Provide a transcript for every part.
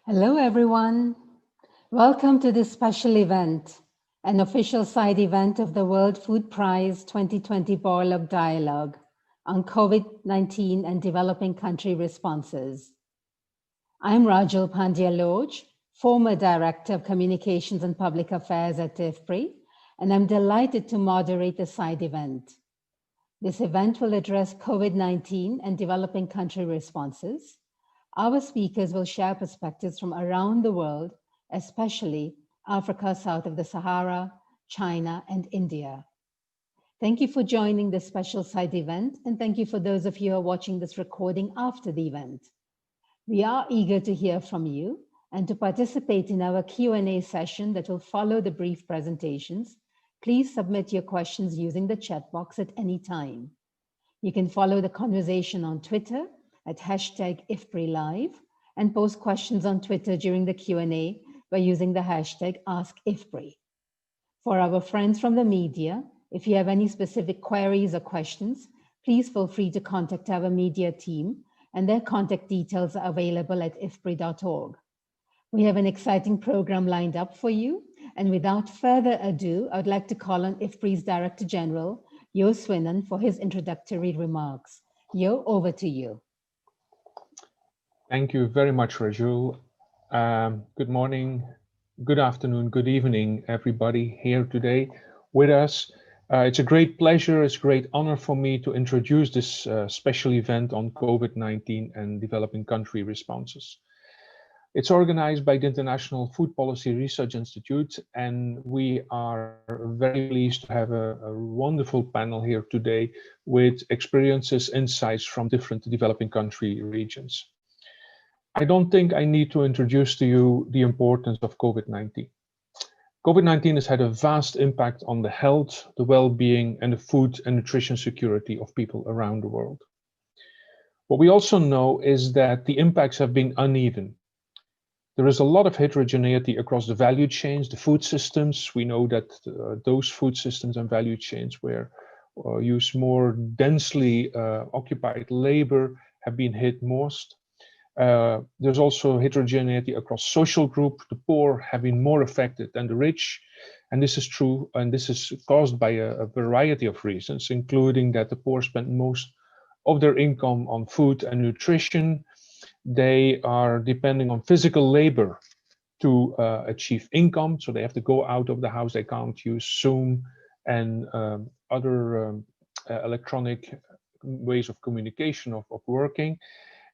Hello, everyone. Welcome to this special event, an official side event of the World Food Prize 2020 Borlaug Dialogue on COVID-19 and developing country responses. I'm Rajul Pandya-Lodge, former Director of Communications and Public Affairs at IFPRI, and I'm delighted to moderate the side event. This event will address COVID-19 and developing country responses. Our speakers will share perspectives from around the world, especially Africa south of the Sahara, China, and India. Thank you for joining this special side event, and thank you for those of you who are watching this recording after the event. We are eager to hear from you and to participate in our Q&A session that will follow the brief presentations. Please submit your questions using the chat box at any time. You can follow the conversation on Twitter at #IFPRILive and post questions on Twitter during the Q&A by using the hashtag #AskIFPRI. For our friends from the media, if you have any specific queries or questions, please feel free to contact our media team, and their contact details are available at ifpri.org. We have an exciting program lined up for you, and without further ado, I would like to call on IFPRI's Director General, Ushengen, for his introductory remarks. Yo, over to you. Thank you very much, Rajul. Good morning, good afternoon, good evening, everybody here today with us. It's a great pleasure, it's a great honor for me to introduce this special event on COVID-19 and developing country responses. It's organized by the International Food Policy Research Institute, and we are very pleased to have a wonderful panel here today with experiences, insights from different developing country regions. I don't think I need to introduce to you the importance of COVID-19. COVID-19 has had a vast impact on the health, the well-being, and the food and nutrition security of people around the world. What we also know is that the impacts have been uneven. There is a lot of heterogeneity across the value chains, the food systems. We know that those food systems and value chains where use more densely occupied labor have been hit most. There's also heterogeneity across social groups. The poor have been more affected than the rich. And this is true, and this is caused by a variety of reasons, including that the poor spend most of their income on food and nutrition. They are depending on physical labor to achieve income. So they have to go out of the house. They can't use Zoom and other electronic ways of communication, of working.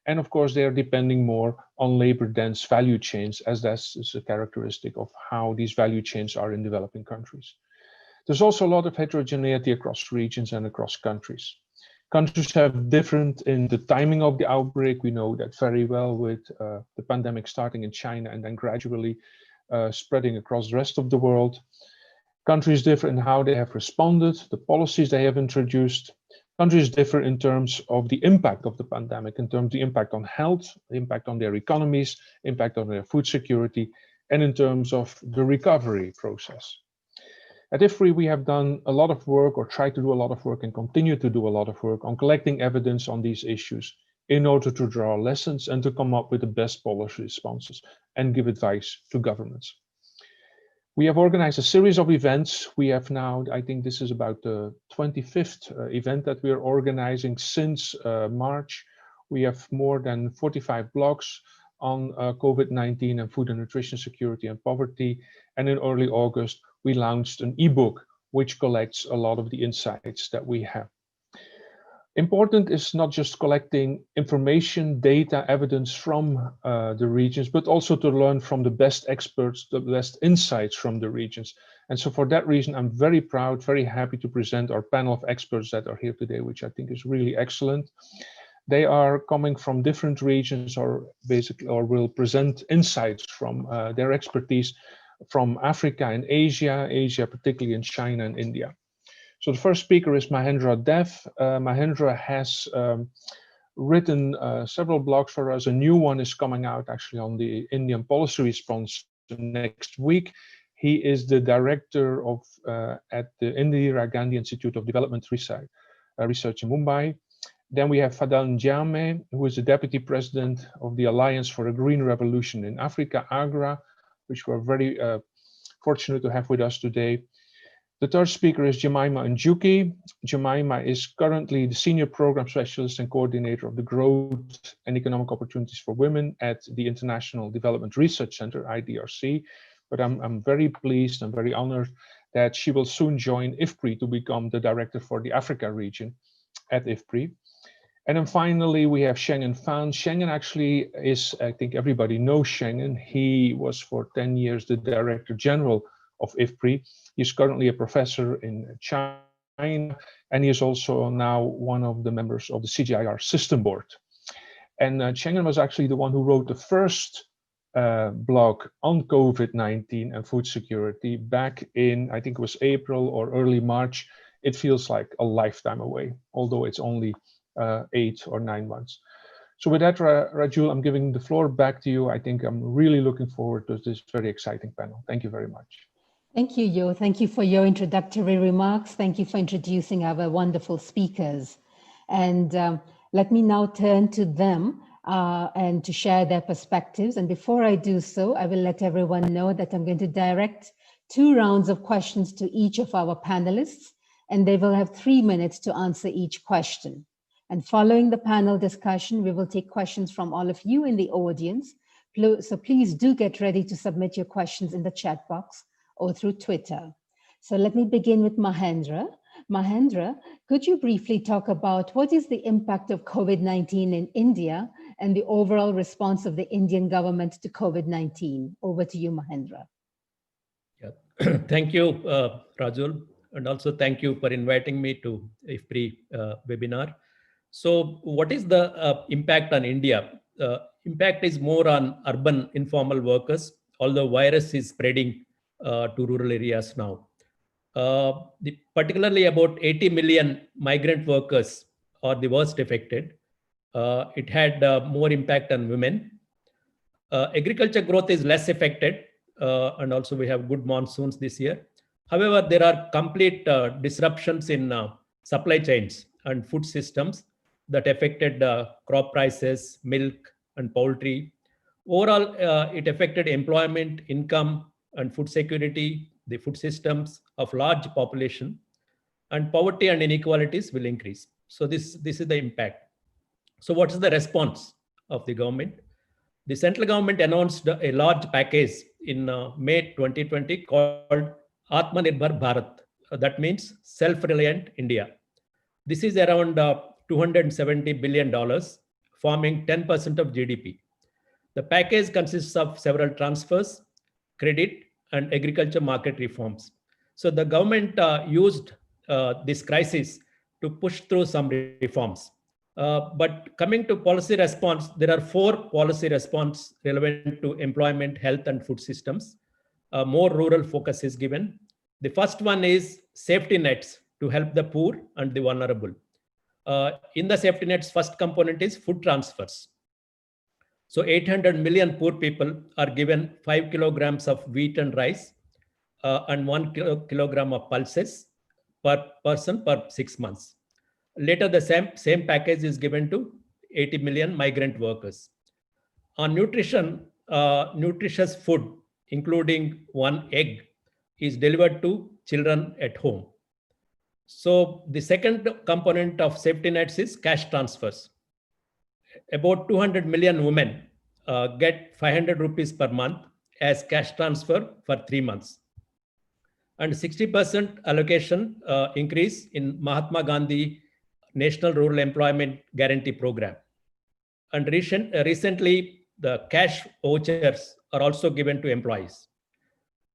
And of course, they are depending more on labor-dense value chains, as that is a characteristic of how these value chains are in developing countries. There's also a lot of heterogeneity across regions and across countries. Countries have different in the timing of the outbreak. We know that very well with the pandemic starting in China and then gradually spreading across the rest of the world. Countries differ in how they have responded, the policies they have introduced. Countries differ in terms of the impact of the pandemic, in terms of the impact on health, the impact on their economies, impact on their food security, and in terms of the recovery process. At IFPRI, we have done a lot of work, or tried to do a lot of work, and continue to do a lot of work on collecting evidence on these issues in order to draw lessons and to come up with the best policy responses and give advice to governments. We have organized a series of events. We have now, I think this is about the 25th event that we are organizing since March. We have more than 45 blogs on COVID-19 and food and nutrition security and poverty. And in early August, we launched an ebook which collects a lot of the insights that we have. Important is not just collecting information, data, evidence from the regions, but also to learn from the best experts, the best insights from the regions. And so for that reason, I'm very proud, very happy to present our panel of experts that are here today, which I think is really excellent. They are coming from different regions or will present insights from their expertise from Africa and Asia, particularly in China and India. So the first speaker is Mahendra Dev. Mahendra has written several blogs for us. A new one is coming out actually on the Indian policy response next week. He is the director of at the Indira Gandhi Institute of Development Research in Mumbai. Then we have Fadal Njame, who is the Deputy President of the Alliance for a Green Revolution in Africa, AGRA, which we're very fortunate to have with us today. The third speaker is Jemima Njuki. Jemima is currently the Senior Program Specialist and Coordinator of the Growth and Economic Opportunities for Women at the International Development Research Center, IDRC. But I'm very pleased and very honored that she will soon join IFPRI to become the Director for the Africa region at IFPRI. And then finally, we have Ushengen Fan. Ushengen actually is, I think everybody knows Ushengen. He was for 10 years the Director General of IFPRI. He's currently a professor in China, and he is also now one of the members of the CGIAR System Board. And Ushengen was actually the one who wrote the first blog on COVID-19 and food security back in, I think it was April or early March. It feels like a lifetime away, although it's only 8 or 9 months. So with that, Rajul, I'm giving the floor back to you. I think I'm really looking forward to this very exciting panel. Thank you very much. Thank you, Jo. Thank you for your introductory remarks. Thank you for introducing our wonderful speakers. And let me now turn to them and to share their perspectives. And before I do so, I will let everyone know that I'm going to direct 2 rounds of questions to each of our panelists, and they will have 3 minutes to answer each question. And following the panel discussion, we will take questions from all of you in the audience. So please do get ready to submit your questions in the chat box or through Twitter. So let me begin with Mahendra. Mahendra, could you briefly talk about what is the impact of COVID-19 in India and the overall response of the Indian government to COVID-19? Over to you, Mahendra. Yeah. Thank you, Rajul, and also thank you for inviting me to IFPRI webinar. So what is the impact on India? Impact is more on urban informal workers, although virus is spreading to rural areas now. Particularly about 80 million migrant workers are the worst affected. It had more impact on women. Agriculture growth is less affected, and also we have good monsoons this year. However, there are complete disruptions in supply chains and food systems that affected crop prices, milk, and poultry. Overall, it affected employment, income, and food security, the food systems of large population, and poverty and inequalities will increase. So this is the impact. So what is the response of the government? The central government announced a large package in May 2020 called Atmanirbhar Bharat. That means self-reliant India. This is around $270 billion, forming 10% of GDP. The package consists of several transfers, credit, and agriculture market reforms. So the government used this crisis to push through some reforms. But coming to policy response, there are 4 policy response relevant to employment, health, and food systems. More rural focus is given. The first one is safety nets to help the poor and the vulnerable. In the safety nets, first component is food transfers. So 800 million poor people are given 5 kilograms of wheat and rice and 1 kilogram of pulses per person per 6 months. Later, the same package is given to 80 million migrant workers. On nutrition, nutritious food, including 1 egg, is delivered to children at home. So the second component of safety nets is cash transfers. About 200 million women get 500 rupees per month as cash transfer for 3 months. And 60% allocation increase in Mahatma Gandhi National Rural Employment Guarantee Program. And recently, the cash vouchers are also given to employees.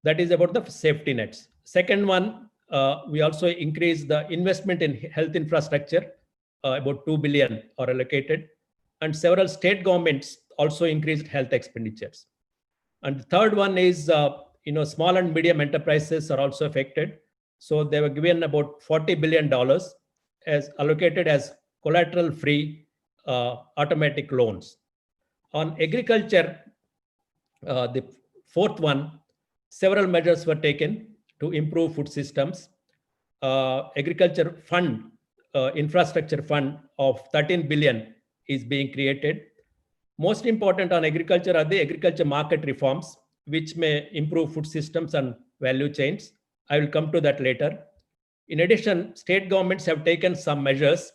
That is about the safety nets. Second one, we also increased the investment in health infrastructure. About 2 billion are allocated. And several state governments also increased health expenditures. And the third one is, small and medium enterprises are also affected. So they were given about $40 billion as allocated as collateral-free automatic loans. On agriculture, the fourth one, several measures were taken to improve food systems. Agriculture fund infrastructure fund of 13 billion is being created. Most important on agriculture are the agriculture market reforms, which may improve food systems and value chains. I will come to that later. In addition, state governments have taken some measures.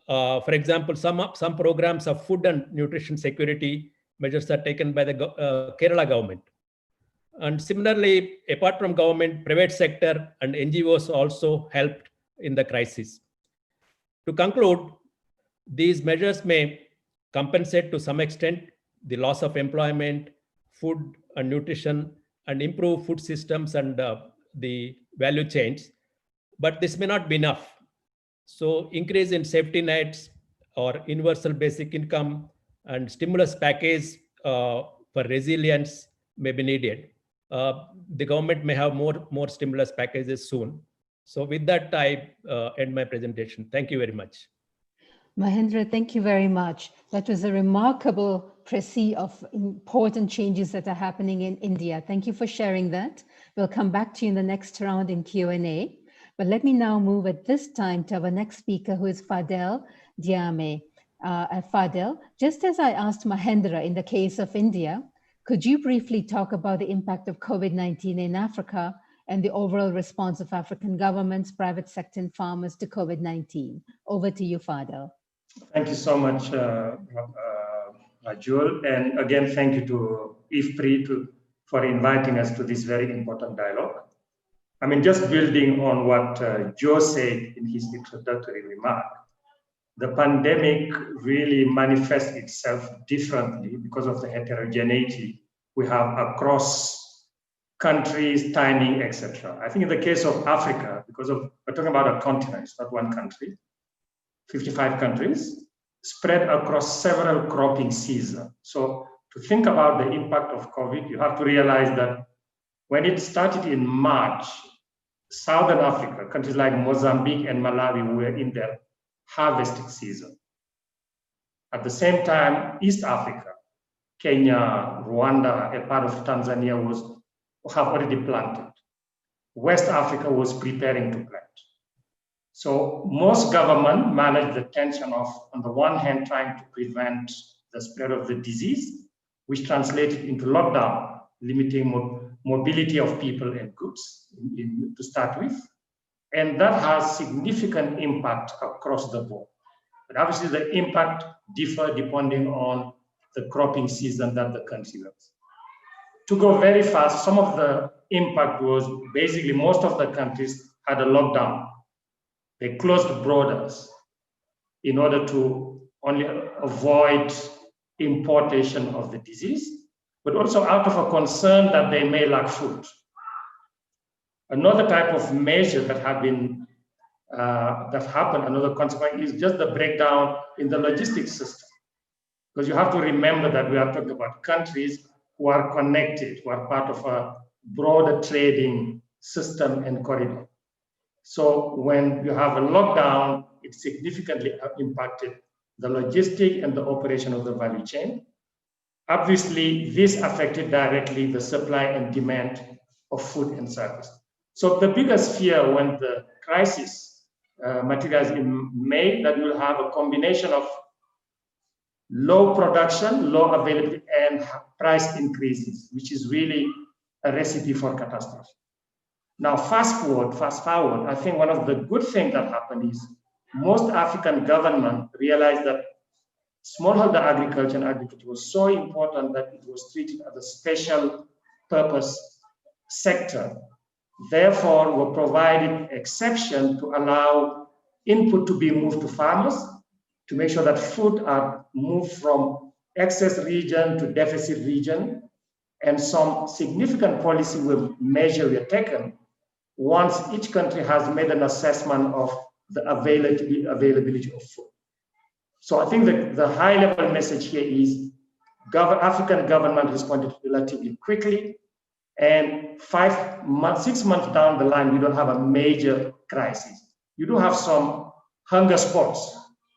For example, some programs of food and nutrition security measures are taken by the Kerala government. And similarly, apart from government, private sector and NGOs also helped in the crisis. To conclude, these measures may compensate to some extent the loss of employment, food and nutrition, and improve food systems and the value chains, but this may not be enough. So increase in safety nets or universal basic income and stimulus package for resilience may be needed. The government may have more stimulus packages soon. So with that, I end my presentation. Thank you very much. Mahendra, thank you very much. That was a remarkable précis of important changes that are happening in India. Thank you for sharing that. We'll come back to you in the next round in Q&A. But let me now move at this time to our next speaker, who is Fadel Diame. Fadel, just as I asked Mahendra in the case of India, could you briefly talk about the impact of COVID-19 in Africa and the overall response of African governments, private sector, and farmers to COVID-19? Over to you, Fadel. Thank you so much, Jewel. And again, thank you to IFPRI for inviting us to this very important dialogue. I mean, just building on what Joe said in his introductory remark, the pandemic really manifests itself differently because of the heterogeneity we have across countries, timing, etc. I think in the case of Africa, because we're talking about a continent, it's not one country, 55 countries, spread across several cropping seasons. So to think about the impact of COVID, you have to realize that when it started in March, Southern Africa, countries like Mozambique and Malawi were in their harvesting season. At the same time, East Africa, Kenya, Rwanda, a part of Tanzania have already planted. West Africa was preparing to plant. So most governments managed the tension of, on the one hand, trying to prevent the spread of the disease, which translated into lockdown, limiting mobility of people and goods to start with. And that has significant impact across the board. But obviously the impact differs depending on the cropping season that the country has. To go very fast, some of the impact was basically most of the countries had a lockdown. They closed borders in order to only avoid importation of the disease, but also out of a concern that they may lack food. Another type of measure that happened, another consequence is just the breakdown in the logistics system. Because you have to remember that we are talking about countries who are connected, who are part of a broader trading system and corridor. So when you have a lockdown, it significantly impacted the logistic and the operation of the value chain. Obviously, this affected directly the supply and demand of food and service. So the biggest fear when the crisis materialized in May, that we'll have a combination of low production, low availability, and price increases, which is really a recipe for catastrophe. Now, fast forward, I think one of the good things that happened is most African governments realized that smallholder agriculture and agriculture was so important that it was treated as a special purpose sector. Therefore, were provided exception to allow input to be moved to farmers to make sure that food are moved from excess region to deficit region, and some significant policy measures were taken once each country has made an assessment of the availability of food. So I think the high-level message here is African government responded relatively quickly, and 6 months down the line, we don't have a major crisis. You do have some hunger spots,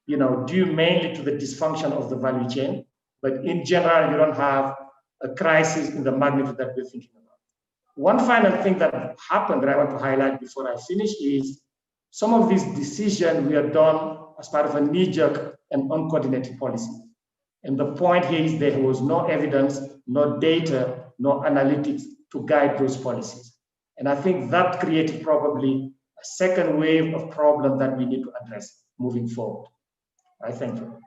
due mainly to the dysfunction of the value chain, but in general, you don't have a crisis in the magnitude that we're thinking about. One final thing that happened that I want to highlight before I finish is some of these decisions were done as part of a knee-jerk and uncoordinated policy. And the point here is there was no evidence, no data, no analytics to guide those policies. And I think that created probably a second wave of problem that we need to address moving forward. I thank you.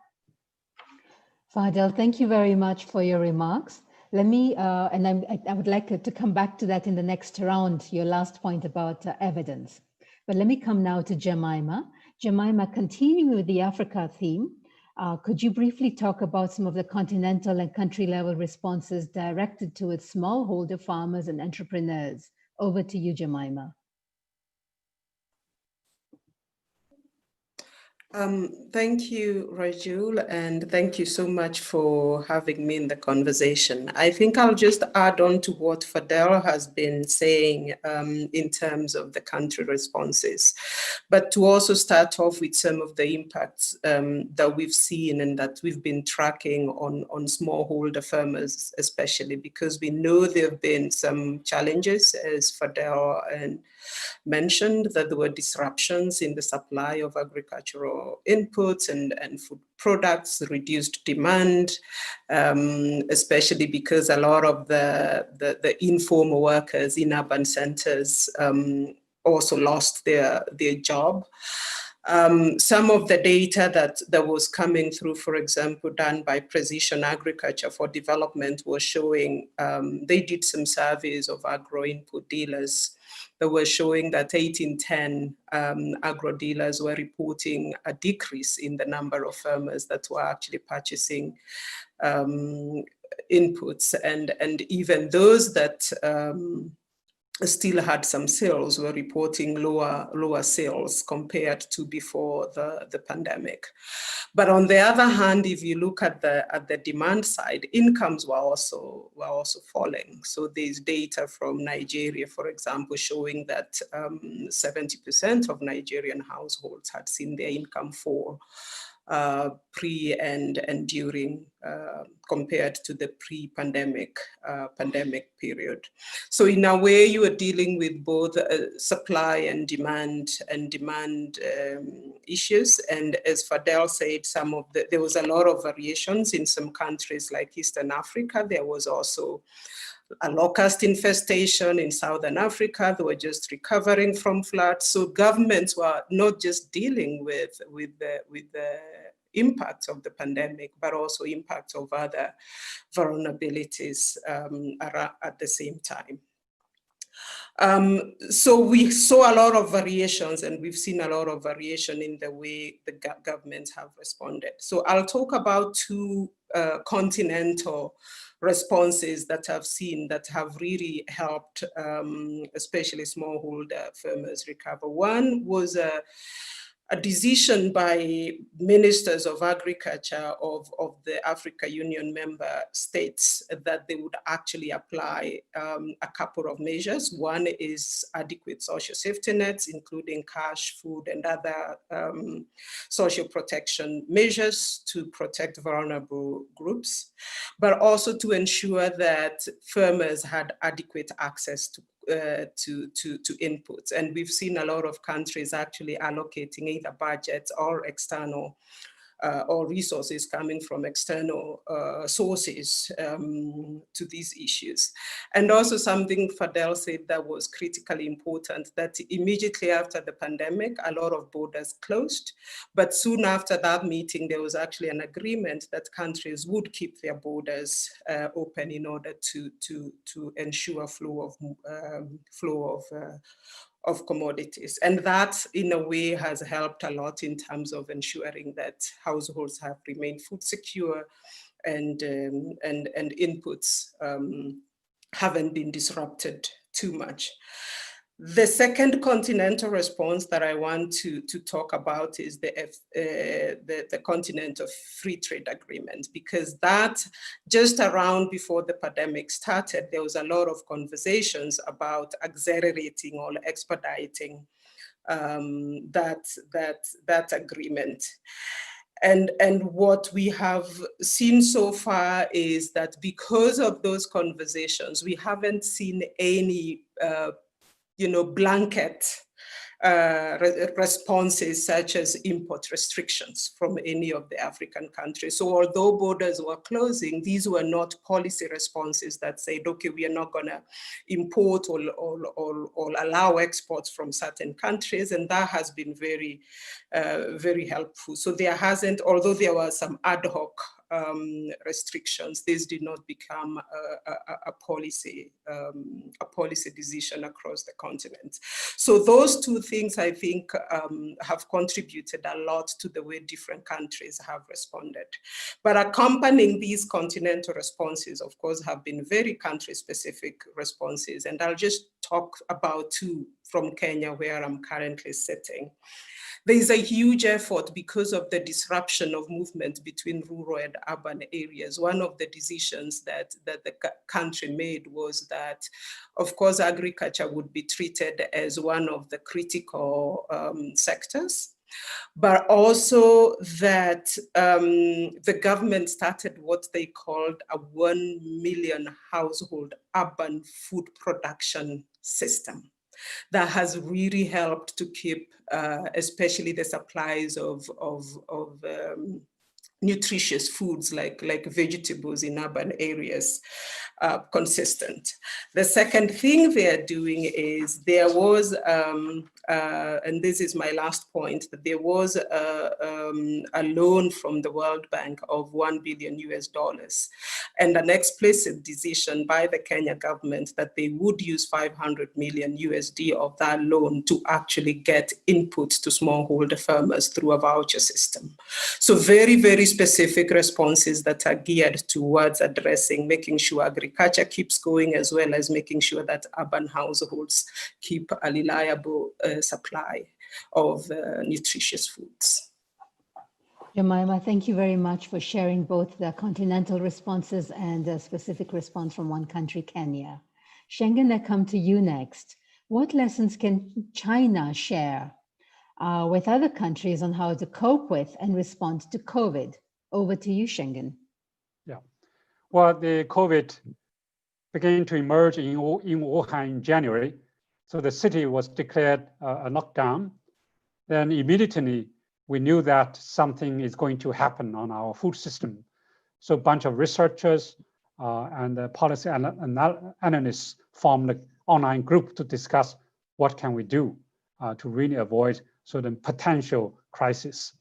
Fadel, thank you very much for your remarks. Let me, I would like to come back to that in the next round, your last point about evidence. But let me come now to Jemima. Jemima, continuing with the Africa theme, could you briefly talk about some of the continental and country level responses directed towards smallholder farmers and entrepreneurs? Over to you, Jemima. Thank you, Rajul, and thank you so much for having me in the conversation. I think I'll just add on to what Fadel has been saying in terms of the country responses, but to also start off with some of the impacts that we've seen and that we've been tracking on smallholder farmers, especially because we know there have been some challenges, as Fadel mentioned, that there were disruptions in the supply of agricultural inputs and food products, reduced demand, especially because a lot of the informal workers in urban centers also lost their job. Some of the data that was coming through, for example, done by Precision Agriculture for Development was showing, they did some surveys of agro input dealers that were showing that 8 in 10 agro dealers were reporting a decrease in the number of farmers that were actually purchasing inputs, and even those that still had some sales were reporting lower sales compared to before the pandemic. But on the other hand, if you look at the demand side, incomes were also falling. So there's data from Nigeria, for example, showing that 70% of Nigerian households had seen their income fall pre and during compared to the pre-pandemic period. So in a way, you are dealing with both supply and demand issues. And as Fadel said, there was a lot of variations in some countries like Eastern Africa. There was also a locust infestation in Southern Africa. They were just recovering from floods. So governments were not just dealing with the impacts of the pandemic, but also impacts of other vulnerabilities at the same time. So we saw a lot of variations, and we've seen a lot of variation in the way the governments have responded. So I'll talk about two continental responses that I've seen that have really helped, especially smallholder farmers recover. One was a decision by ministers of agriculture of the Africa Union member states that they would actually apply a couple of measures. One is adequate social safety nets, including cash, food, and other social protection measures to protect vulnerable groups, but also to ensure that farmers had adequate access to inputs. And we've seen a lot of countries actually allocating either budgets or external or resources coming from external sources to these issues. And also something Fadel said that was critically important, that immediately after the pandemic, a lot of borders closed. But soon after that meeting, there was actually an agreement that countries would keep their borders open in order to ensure flow of commodities. And that, in a way, has helped a lot in terms of ensuring that households have remained food secure and inputs haven't been disrupted too much. The second continental response that I want to talk about is the continental free trade agreement, because that just around before the pandemic started, there was a lot of conversations about accelerating or expediting that agreement. And what we have seen so far is that because of those conversations, we haven't seen any blanket responses such as import restrictions from any of the African countries. So although borders were closing, these were not policy responses that said, okay, we are not going to import or allow exports from certain countries. And that has been very, very helpful. So there hasn't, although there were some ad hoc restrictions, this did not become a policy decision across the continent. So those two things, I think, have contributed a lot to the way different countries have responded. But accompanying these continental responses, of course, have been very country-specific responses. And I'll just talk about two from Kenya, where I'm currently sitting. There is a huge effort because of the disruption of movement between rural and urban areas. One of the decisions that the country made was that, of course, agriculture would be treated as one of the critical sectors, but also that the government started what they called a 1 million household urban food production system. That has really helped to keep, especially the supplies of nutritious foods like vegetables in urban areas consistent. The second thing they are doing is there was, and this is my last point, that there was a loan from the World Bank of $1 billion and an explicit decision by the Kenya government that they would use 500 million USD of that loan to actually get input to smallholder farmers through a voucher system. So very, very specific responses that are geared towards addressing, making sure agriculture keeps going, as well as making sure that urban households keep a reliable supply of nutritious foods. Jemima, thank you very much for sharing both the continental responses and a specific response from one country, Kenya. Ushengen, I come to you next. What lessons can China share with other countries on how to cope with and respond to COVID? Over to you, Ushengen. Yeah, well, the COVID began to emerge in Wuhan in January. So the city was declared a lockdown. Then immediately we knew that something is going to happen on our food system. So a bunch of researchers and policy analysts formed an online group to discuss what can we do to really avoid certain potential crisis.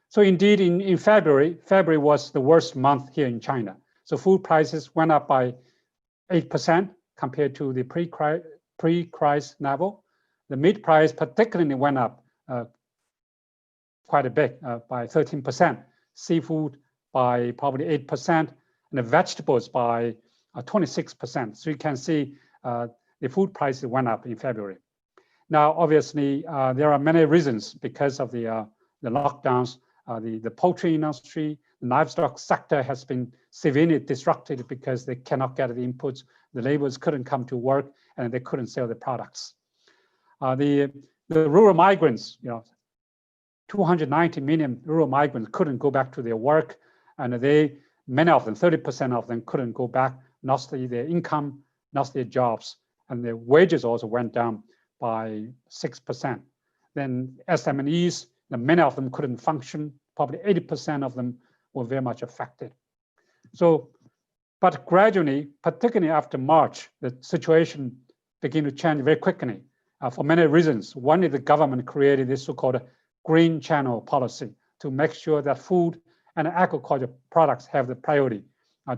So indeed, in February was the worst month here in China. So food prices went up by 8% compared to the pre-crisis level. The meat price particularly went up quite a bit, by 13%, seafood by probably 8%, and the vegetables by 26%. So you can see the food prices went up in February. Now, obviously, there are many reasons because of the lockdowns. The poultry industry, the livestock sector has been severely disrupted because they cannot get the inputs. The laborers couldn't come to work and they couldn't sell the products. The rural migrants, 290 million rural migrants couldn't go back to their work, and many of them, 30% of them couldn't go back, lost their income, lost their jobs, and their wages also went down by 6%. Then SMEs, many of them couldn't function, probably 80% of them were very much affected. So, but gradually, particularly after March, the situation began to change very quickly for many reasons. One is the government created this so-called green channel policy to make sure that food and agriculture products have the priority to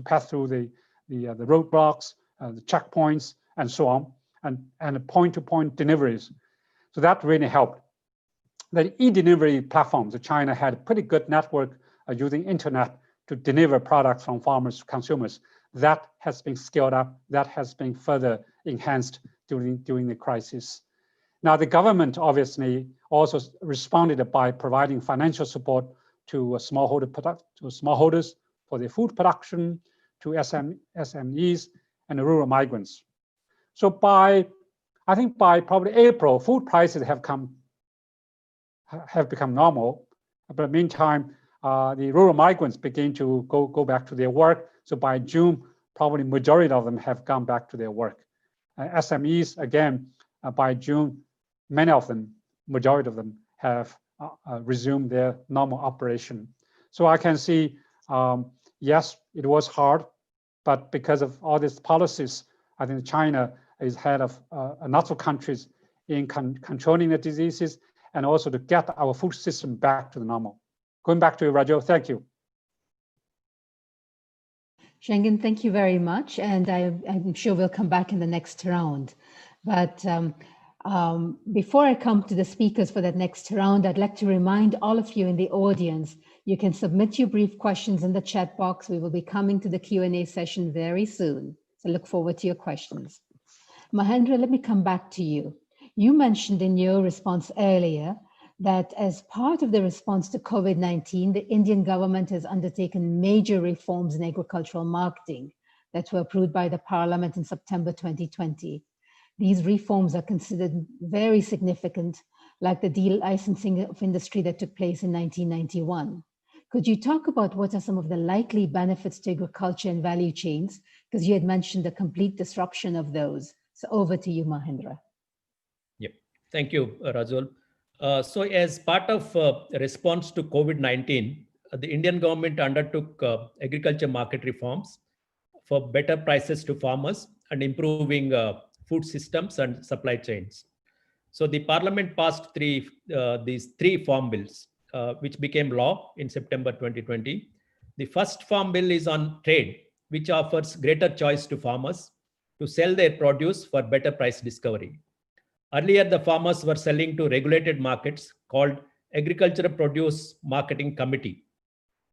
pass through the roadblocks, the checkpoints, and so on, and point-to-point deliveries. So that really helped. The e-delivery platforms, China had a pretty good network using internet to deliver products from farmers to consumers. That has been scaled up. That has been further enhanced during the crisis. Now, the government obviously also responded by providing financial support to smallholders for their food production, to SMEs and the rural migrants. So I think by probably April, food prices have become normal. But meantime, the rural migrants begin to go back to their work. So by June, probably majority of them have gone back to their work. SMEs, again, by June, many of them, majority of them, have resumed their normal operation. So I can see, yes, it was hard, but because of all these policies, I think China is ahead of a lot of countries in controlling the diseases and also to get our food system back to the normal. Going back to you, Raju, thank you. Ushengen, thank you very much. And I'm sure we'll come back in the next round. But before I come to the speakers for that next round, I'd like to remind all of you in the audience, you can submit your brief questions in the chat box. We will be coming to the Q&A session very soon. So look forward to your questions. Mahendra, let me come back to you. You mentioned in your response earlier that as part of the response to COVID-19, the Indian government has undertaken major reforms in agricultural marketing that were approved by the Parliament in September 2020. These reforms are considered very significant, like the de-licensing of industry that took place in 1991. Could you talk about what are some of the likely benefits to agriculture and value chains? Because you had mentioned the complete disruption of those. So over to you, Mahendra. Yep. Thank you, Rajul. So as part of response to COVID-19, the Indian government undertook agriculture market reforms for better prices to farmers and improving food systems and supply chains. So the Parliament passed these three farm bills, which became law in September 2020. The first farm bill is on trade, which offers greater choice to farmers to sell their produce for better price discovery. Earlier, the farmers were selling to regulated markets called Agricultural Produce Marketing Committee,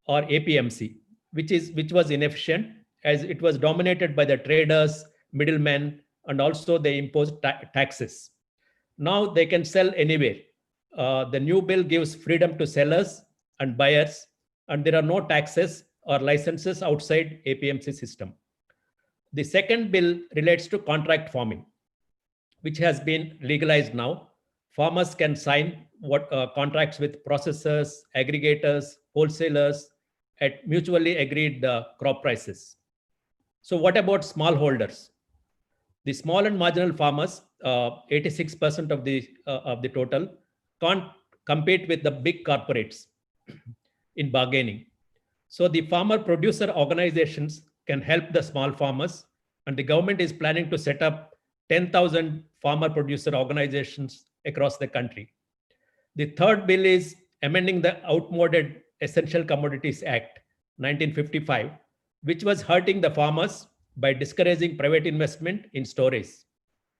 or APMC, which was inefficient as it was dominated by the traders, middlemen, and also they imposed taxes. Now they can sell anywhere. The new bill gives freedom to sellers and buyers, and there are no taxes or licenses outside APMC system. The second bill relates to contract farming, which has been legalized now. Farmers can sign contracts with processors, aggregators, wholesalers at mutually agreed crop prices. So what about smallholders? The small and marginal farmers, 86% of the total, can't compete with the big corporates in bargaining. So the farmer producer organizations can help the small farmers, and the government is planning to set up 10,000 farmer producer organizations across the country. The third bill is amending the outmoded Essential Commodities Act 1955, which was hurting the farmers by discouraging private investment in storage.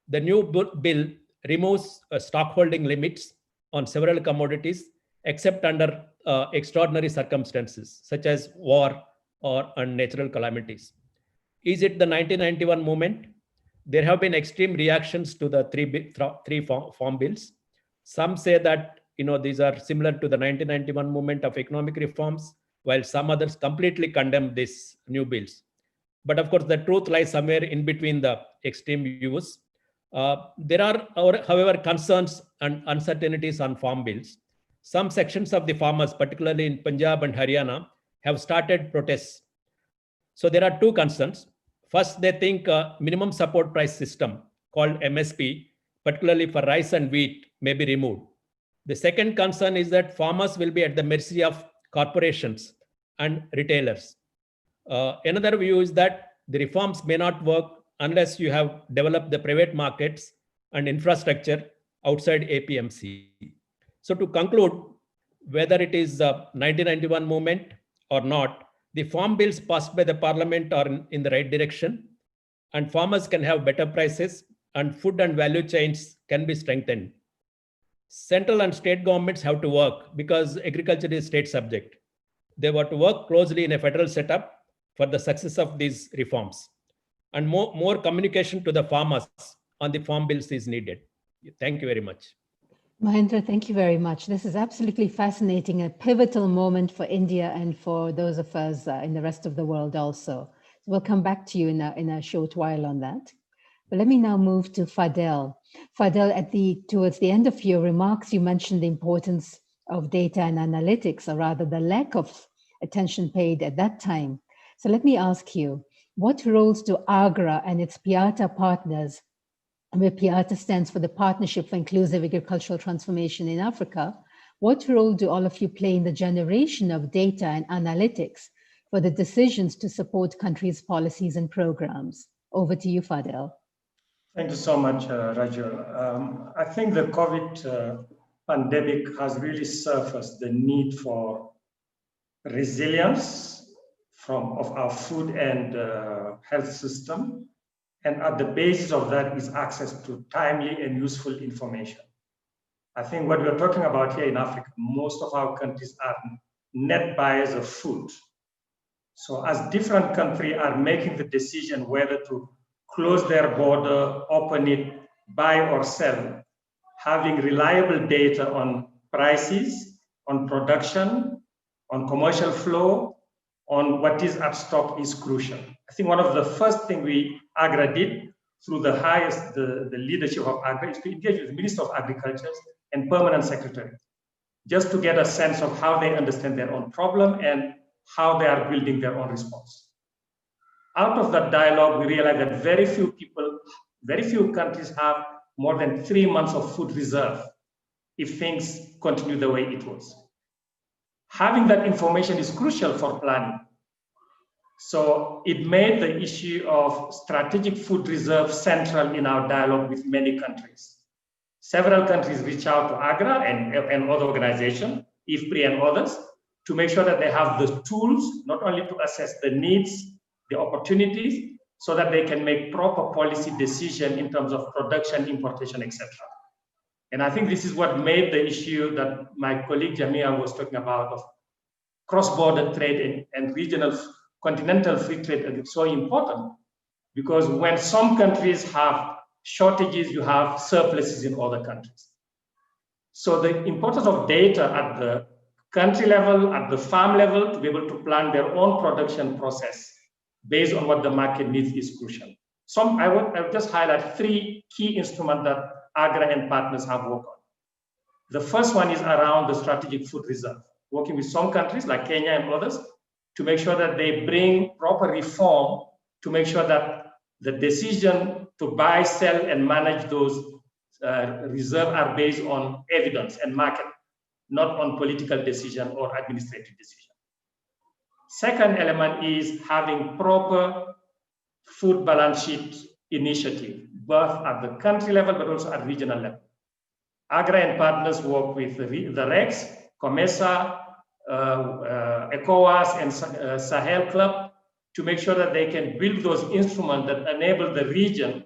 The new bill removes stockholding limits on several commodities, except under extraordinary circumstances, such as war or natural calamities. Is it the 1991 movement? There have been extreme reactions to the three farm bills. Some say that these are similar to the 1991 movement of economic reforms, while some others completely condemn these new bills. But of course, the truth lies somewhere in between the extreme views. There are, however, concerns and uncertainties on farm bills. Some sections of the farmers, particularly in Punjab and Haryana, have started protests. So there are two concerns. First, they think a minimum support price system called MSP, particularly for rice and wheat, may be removed. The second concern is that farmers will be at the mercy of corporations and retailers. Another view is that the reforms may not work unless you have developed the private markets and infrastructure outside APMC. So to conclude, whether it is the 1991 movement or not, the farm bills passed by the Parliament are in the right direction, and farmers can have better prices, and food and value chains can be strengthened. Central and state governments have to work because agriculture is state subject. They were to work closely in a federal setup for the success of these reforms. And more communication to the farmers on the farm bills is needed. Thank you very much. Mahendra, thank you very much. This is absolutely fascinating, a pivotal moment for India and for those of us in the rest of the world also. So we'll come back to you in a short while on that. But let me now move to Fadel. Fadel, towards the end of your remarks, you mentioned the importance of data and analytics, or rather the lack of attention paid at that time. So let me ask you, what roles do AGRA and its PIATA partners where PIATA stands for the Partnership for Inclusive Agricultural Transformation in Africa, what role do all of you play in the generation of data and analytics for the decisions to support countries' policies and programs? Over to you, Fadel. Thank you so much, Raju. I think the COVID pandemic has really surfaced the need for resilience of our food and health system. And at the basis of that is access to timely and useful information. I think what we're talking about here in Africa, most of our countries are net buyers of food. So as different countries are making the decision whether to close their border, open it, buy or sell, having reliable data on prices, on production, on commercial flow, on what is at stock is crucial. I think one of the first things we AGRA did through the leadership of AGRA is to engage with the Minister of Agriculture and Permanent Secretary, just to get a sense of how they understand their own problem and how they are building their own response. Out of that dialogue, we realized that very few countries have more than 3 months of food reserve if things continue the way it was. Having that information is crucial for planning. So it made the issue of strategic food reserve central in our dialogue with many countries. Several countries reach out to AGRA and other organizations, IFPRI and others, to make sure that they have the tools, not only to assess the needs, the opportunities, so that they can make proper policy decision in terms of production, importation, etc. And I think this is what made the issue that my colleague Jamia was talking about of cross-border trade and regional continental free trade so important, because when some countries have shortages, you have surpluses in other countries. So the importance of data at the country level, at the farm level, to be able to plan their own production process based on what the market needs is crucial. I would just highlight 3 key instruments that AGRA and partners have worked on. The first one is around the strategic food reserve, working with some countries like Kenya and others to make sure that they bring proper reform to make sure that the decision to buy, sell, and manage those reserves are based on evidence and market, not on political decision or administrative decision. Second element is having proper food balance sheet initiative, both at the country level, but also at regional level. AGRA and partners work with the REX, COMESA, ECOWAS, and Sahel Club to make sure that they can build those instruments that enable the region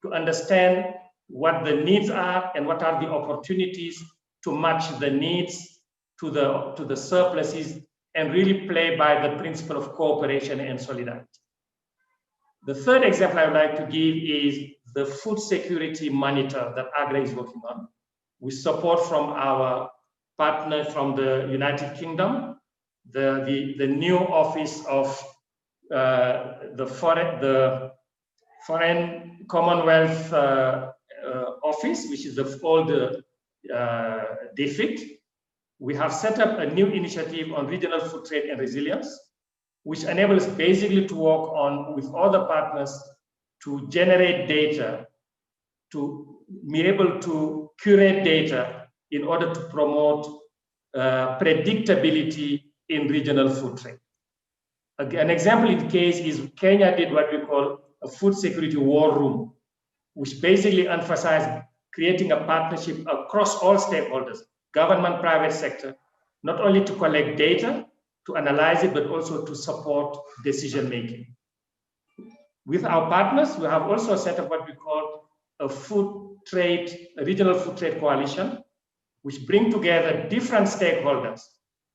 to understand what the needs are and what are the opportunities to match the needs to the surpluses and really play by the principle of cooperation and solidarity. The third example I would like to give is the food security monitor that AGRA is working on, with support from our partner from the United Kingdom, the new office of the Foreign Commonwealth Office, which is the old DFID. We have set up a new initiative on regional food trade and resilience, which enables basically to work on with other partners to generate data, to be able to curate data in order to promote predictability in regional food trade. An example in case is Kenya did what we call a food security war room, which basically emphasized creating a partnership across all stakeholders, government, private sector, not only to collect data, to analyze it, but also to support decision-making. With our partners, we have also set up what we call a regional food trade coalition, which bring together different stakeholders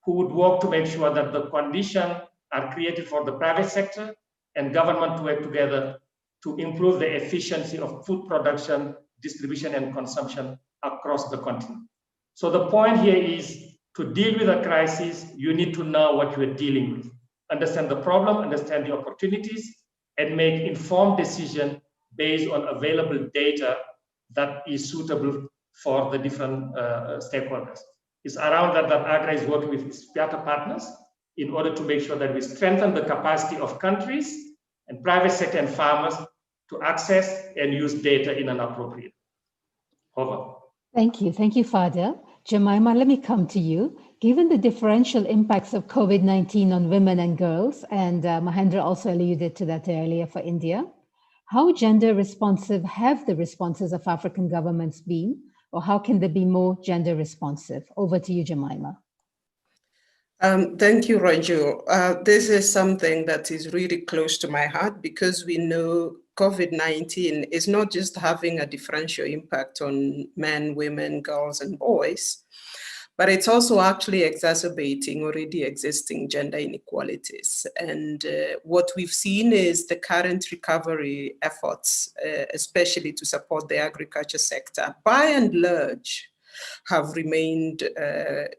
who would work to make sure that the conditions are created for the private sector and government to work together to improve the efficiency of food production, distribution, and consumption across the continent. So the point here is to deal with a crisis, you need to know what you are dealing with, understand the problem, understand the opportunities, and make informed decisions based on available data that is suitable for the different stakeholders. It's around that AGRA is working with its PIATA partners in order to make sure that we strengthen the capacity of countries and private sector and farmers to access and use data in an appropriate. Over. Thank you, Fadil. Jemima, let me come to you. Given the differential impacts of COVID-19 on women and girls, and Mahendra also alluded to that earlier for India, how gender responsive have the responses of African governments been, or how can they be more gender responsive? Over to you, Jemima. Thank you, Raju. This is something that is really close to my heart because we know COVID-19 is not just having a differential impact on men, women, girls, and boys, but it's also actually exacerbating already existing gender inequalities. And what we've seen is the current recovery efforts, especially to support the agriculture sector, by and large, have remained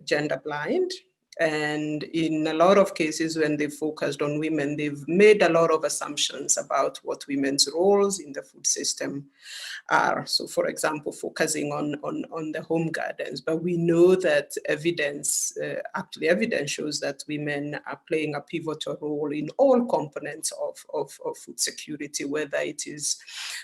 gender blind. And in a lot of cases, when they focused on women, they've made a lot of assumptions about what women's roles in the food system are. So, for example, focusing on the home gardens. But we know that evidence shows that women are playing a pivotal role in all components of food security, whether it is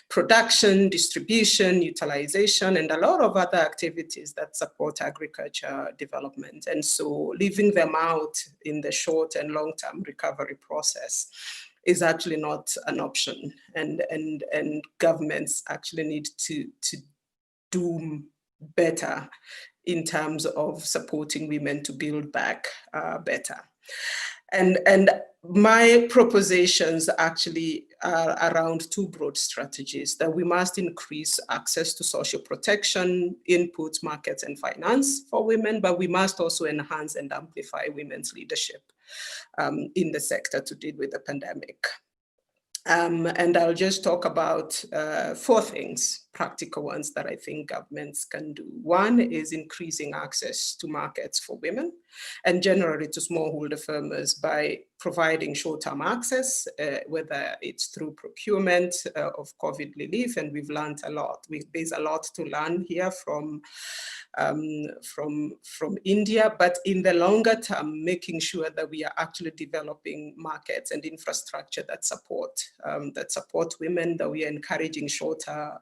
production, distribution, utilization, and a lot of other activities that support agriculture development. And so leaving them out in the short and long-term recovery process is actually not an option. And governments actually need to do better in terms of supporting women to build back better. And my propositions actually are around two broad strategies: that we must increase access to social protection, input, markets, and finance for women, but we must also enhance and amplify women's leadership in the sector to deal with the pandemic. And I'll just talk about 4 things, practical ones that I think governments can do. One is increasing access to markets for women and generally to smallholder farmers by providing short-term access, whether it's through procurement of COVID relief, and we've learned a lot. There's a lot to learn here from India, but in the longer term, making sure that we are actually developing markets and infrastructure that support women, that we are encouraging shorter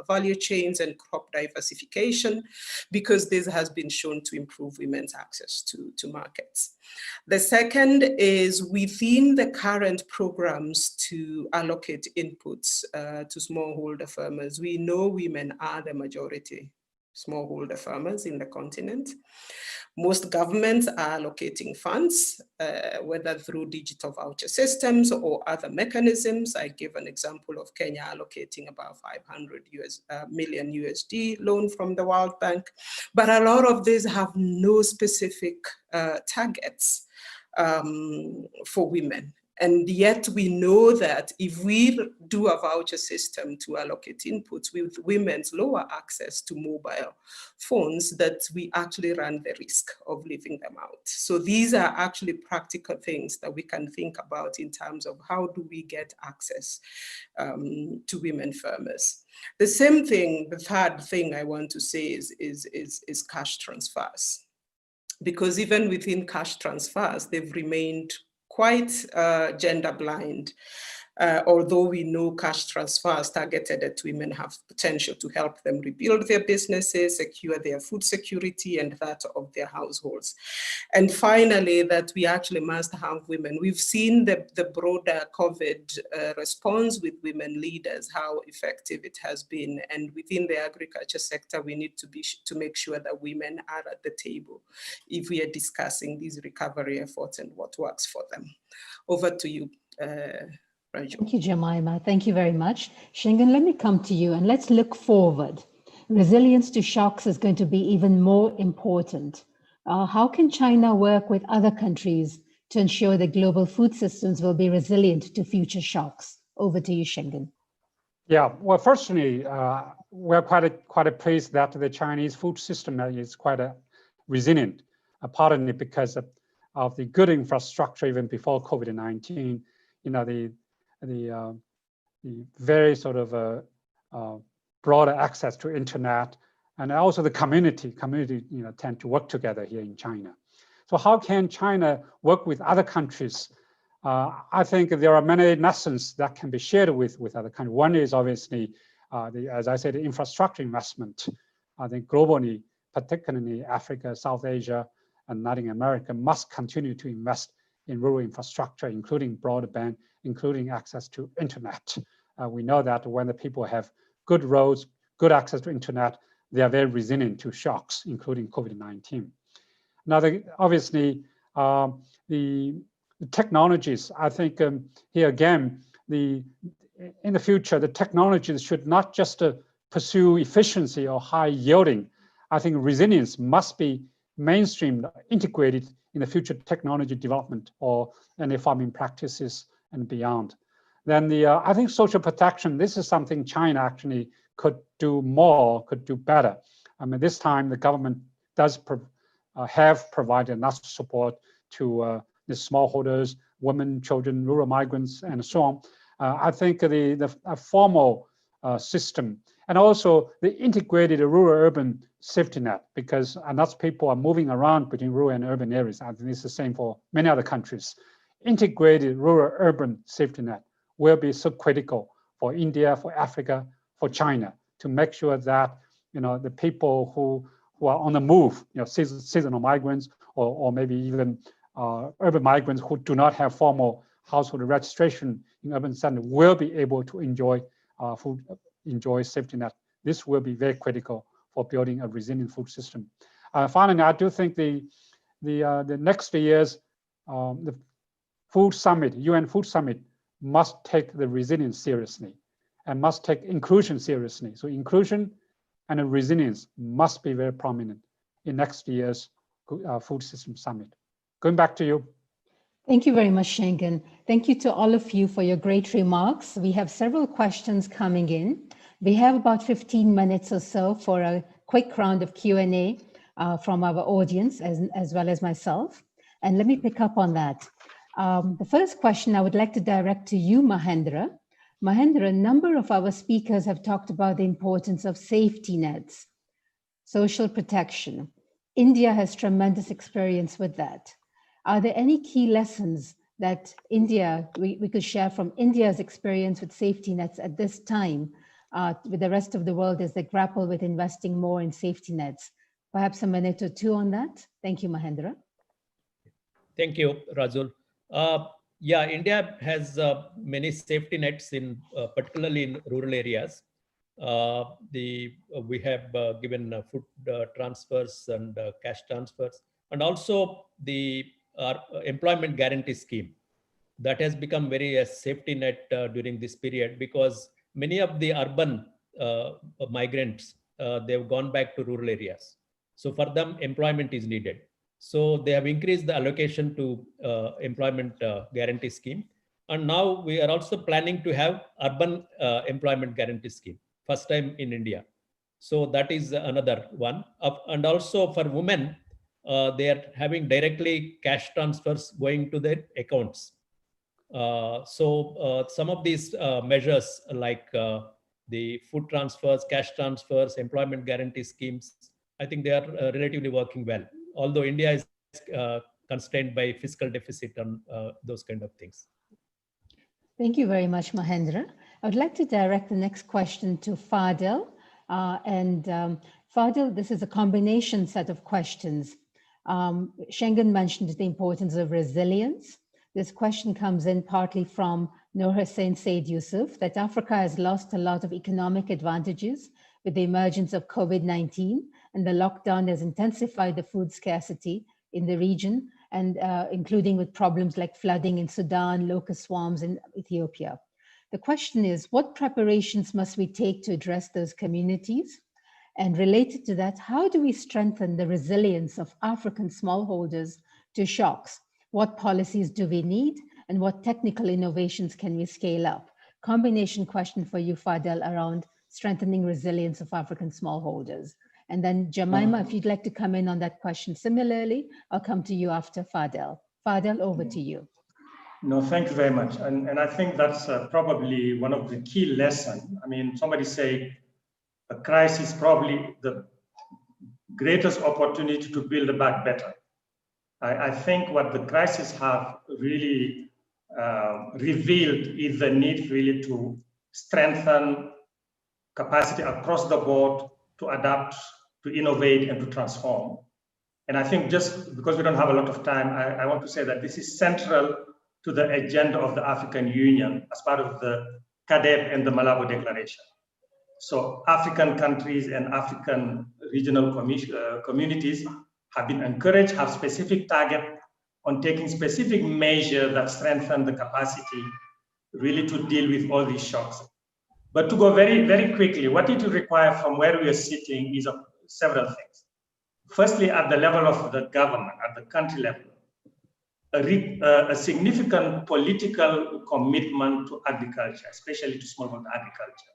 value chains and crop diversification, because this has been shown to improve women's access to markets. The second is within the current programs to allocate inputs to smallholder farmers. We know women are the majority smallholder farmers in the continent. Most governments are allocating funds, whether through digital voucher systems or other mechanisms. I give an example of Kenya allocating about 500 million USD loan from the World Bank. But a lot of these have no specific targets for women. And yet we know that if we do a voucher system to allocate inputs with women's lower access to mobile phones, that we actually run the risk of leaving them out. So these are actually practical things that we can think about in terms of how do we get access to women farmers. The same thing, the third thing I want to say is cash transfers. Because even within cash transfers, they've remained quite gender blind, although we know cash transfers targeted at women have potential to help them rebuild their businesses, secure their food security and that of their households. And finally, that we actually must have women. We've seen the broader COVID response with women leaders, how effective it has been. And within the agriculture sector, we need to make sure that women are at the table if we are discussing these recovery efforts and what works for them. Over to you, Raju. Thank you, Jemima. Thank you very much. Ushengen, let me come to you and let's look forward. Resilience to shocks is going to be even more important. How can China work with other countries to ensure that global food systems will be resilient to future shocks? Over to you, Ushengen. Yeah, well, firstly, we're quite pleased that the Chinese food system is quite resilient, partly because of the good infrastructure even before COVID-19. You know, the very sort of broader access to internet, and also the community tend to work together here in China. So how can China work with other countries I think there are many lessons that can be shared with other countries. One is obviously, as I said, the infrastructure investment. I think globally, particularly Africa, South Asia, and Latin America must continue to invest in rural infrastructure, including broadband, including access to internet. We know that when the people have good roads, good access to internet, they are very resilient to shocks, including COVID-19. Now, obviously, the technologies, I think here again, in the future, the technologies should not just pursue efficiency or high yielding. I think resilience must be mainstreamed, integrated in the future technology development or any farming practices and beyond. Then I think social protection, this is something China actually could do more, could do better. I mean, this time the government does have provided enough support to the smallholders, women, children, rural migrants, and so on. I think the formal system and also the integrated rural-urban safety net, because enough people are moving around between rural and urban areas. I think it's the same for many other countries. Integrated rural-urban safety net will be so critical for India, for Africa, for China, to make sure that the people who are on the move, seasonal migrants or maybe even urban migrants who do not have formal household registration in urban centers will be able to enjoy safety net. This will be very critical for building a resilient food system. Finally, I do think the next 3 years, the food summit, UN Food Summit, must take the resilience seriously and must take inclusion seriously. So inclusion and resilience must be very prominent in next year's Food System Summit. Going back to you. Thank you very much, Ushengen. Thank you to all of you for your great remarks. We have several questions coming in. We have about 15 minutes or so for a quick round of Q&A from our audience as well as myself. And let me pick up on that. The first question I would like to direct to you, Mahendra. Mahendra, a number of our speakers have talked about the importance of safety nets, social protection. India has tremendous experience with that. Are there any key lessons that we could share from India's experience with safety nets at this time with the rest of the world as they grapple with investing more in safety nets? Perhaps a minute or two on that. Thank you, Mahendra. Thank you, Rajul. Yeah, India has many safety nets, particularly in rural areas. We have given food transfers and cash transfers, and also our employment guarantee scheme that has become very a safety net during this period, because many of the urban migrants, they've gone back to rural areas. So for them, employment is needed. So they have increased the allocation to employment guarantee scheme. And now we are also planning to have urban employment guarantee scheme, first time in India. So that is another one. And also for women, they are having directly cash transfers going to their accounts. So some of these measures like the food transfers, cash transfers, employment guarantee schemes, I think they are relatively working well. Although India is constrained by fiscal deficit and those kind of things. Thank you very much, Mahendra. I would like to direct the next question to Fadel. Fadel, this is a combination set of questions. Ushengen mentioned the importance of resilience. This question comes in partly from Nur Hussain Said Yusuf, that Africa has lost a lot of economic advantages with the emergence of COVID-19, and the lockdown has intensified the food scarcity in the region, and including with problems like flooding in Sudan, locust swarms in Ethiopia. The question is, what preparations must we take to address those communities? And related to that, how do we strengthen the resilience of African smallholders to shocks? What policies do we need? And what technical innovations can we scale up? Combination question for you, Fadel, around strengthening resilience of African smallholders. And then Jemima, if you'd like to come in on that question similarly, I'll come to you after Fadel. Fadel, over to you. No, thank you very much. And I think that's probably one of the key lessons. I mean, somebody say a crisis is probably the greatest opportunity to build back better. I think what the crisis have really revealed is the need really to strengthen capacity across the board to adapt, to innovate, and to transform. And I think just because we don't have a lot of time, I want to say that this is central to the agenda of the African Union as part of the CADEP and the Malabo Declaration. So African countries and African regional communities have been encouraged, have specific target on taking specific measures that strengthen the capacity really to deal with all these shocks. But to go very, very quickly, what it will require from where we are sitting is several things. Firstly, at the level of the government, at the country level, a significant political commitment to agriculture, especially to smallholder agriculture.